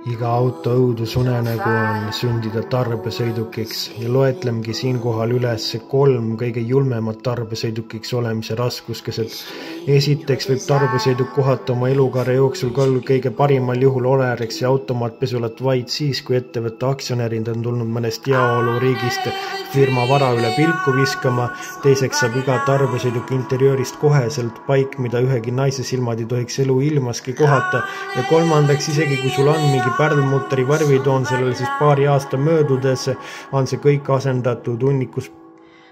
Iga auto õudusunenägu on sündida tarbesõidukiks ja loetlemgi siinkohal üles 3 kõige julmemat tarbesõidukiks olemise raskuskeset. Esiteks võib tarbesõiduk kohata oma elukaare jooksul kõige parimal juhul oleriks ja automaatpesulat vaid siis, kui ettevõtte aktsionärid on tulnud mõnest heaoluriigist firma vara üle pilku viskama. Teiseks saab iga tarbesõiduk interjöörist koheselt paik, mida ühegi naise silmad ei tohiks elu ilmaski kohata. Ja kolmandaks, isegi kui sul on mingi pärlmuteri värvitoon sellele siis paari aasta möödudes, on see kõik asendatud hunnikus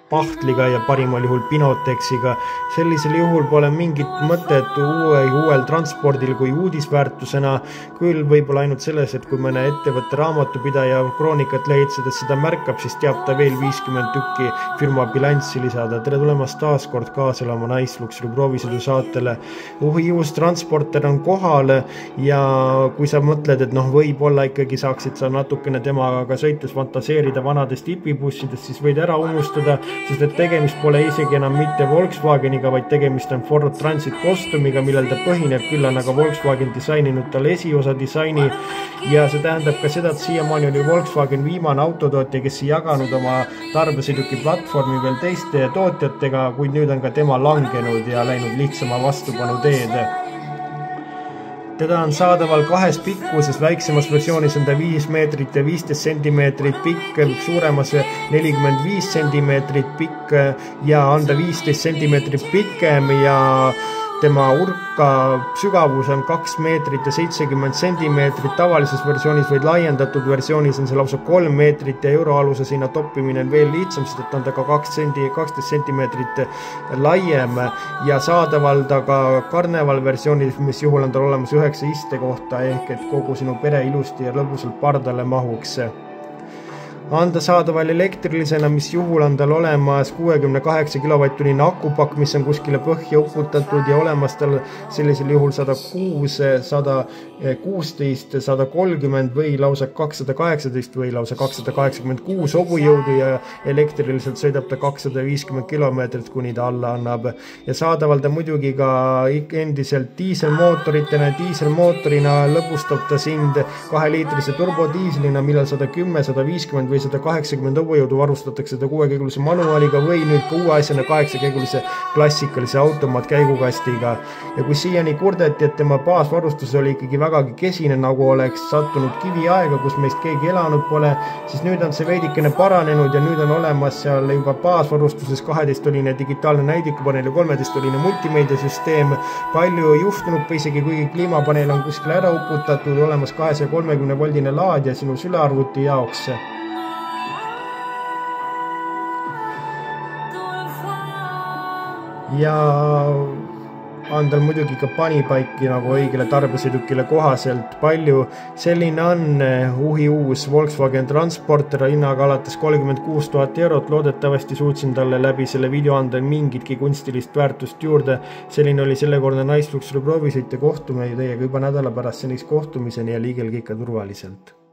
pahtliga ja parimal juhul Pinotexiga. Sellisel juhul pole mingit mõtet uuel transpordil kui uudisväärtusena, küll võib-olla ainult selles, et kui mõne ettevõtte raamatupidaja kroonikat lehitsedes seda märkab, siis teab ta veel 50 tükki firma bilanssi lisada. Tere tulemast taas kord kaasa elama Naisluksuri proovisõidu saatele. Uus transporter on kohal ja kui sa mõtled, et võib-olla ikkagi saaksid sa natukene temaga ka sõites fantaseerida vanadest hipibussidest, siis võid ära unustada, sest et tegemist pole isegi enam mitte Volkswageniga, vaid tegemist on Ford Transit kostumiga, millel ta põhineb, küll on aga Volkswagen disaininud talle esiosa disaini ja see tähendab ka seda, et siiamaani oli Volkswagen viimane autotootja, kes ei jaganud oma tarbesõiduki platvormi veel teiste tootjatega, kuid nüüd on ka tema langenud ja läinud lihtsama vastupanu teed. Teda on saadaval 2 pikkuses, väiksemas versioonis on ta 5 meetrit ja 15 sentimeetrit pikk, suuremas 45 sentimeetrit pikk ja on ta 15 sentimeetrit pikem ja tema urka sügavus on 2 meetrit ja 70 sentimeetrit. Tavalises versioonis või laiendatud versioonis on see lausa 3 meetrit ja euroaluse sinna toppimine on veel lihtsam, sest et on ta ka 12 sentimeetrit laiem ja saadaval ta ka karneval versioonis, mis juhul on tal olemas 9 istekohta ehk et kogu sinu pere ilusti ja lõbusalt pardale mahuks. On ta saadaval elektrilisena, mis juhul on tal olemas 68 kilovatt-tunnine akupakk, mis on kuskile põhja uputatud ja olemas tal sellisel juhul 106, 116, 130 või lausa 218 või lausa 286 hobujõudu ja elektriliselt sõidab ta 250 kilomeetrit, kuni ta alla annab. Ja saadaval ta muidugi ka endiselt diiselmootorina lõbustab ta sind 2-liitrise turbodiislina, millal 110, 150 või 180 hobujõudu varustatakse ta 6-käigulise manuaaliga või nüüd ka uue asjana 8-käigulise klassikalise automaatkäigukastiga. Ja kui siiani kurdeti, et tema baasvarustus oli ikkagi vägagi kesine, nagu oleks sattunud kiviaega, kus meist keegi elanud pole, siis nüüd on see veidikene paranenud ja nüüd on olemas seal juba baasvarustuses 12-oline digitaalne näidikupaneel ja 13-oline multimeediasüsteem. Palju juhtunud, isegi kuigi kliimapaneel on kuskil ära uputatud, olemas 230-voldine laadija sinu sülearvuti jaoks. Ja on tal muidugi ka panipaiki nagu õigele tarbesõidukile kohaselt palju. Selline on uus Volkswagen Transporter hinnaga alates 36 000 eurot. Loodetavasti suutsin talle läbi selle video anda mingitki kunstilist väärtust juurde. Selline oli sellekordne Naisluksuri proovisõit ja kohtume teiega juba nädala pärast seniks kohtumiseni ja liigelge ikka turvaliselt.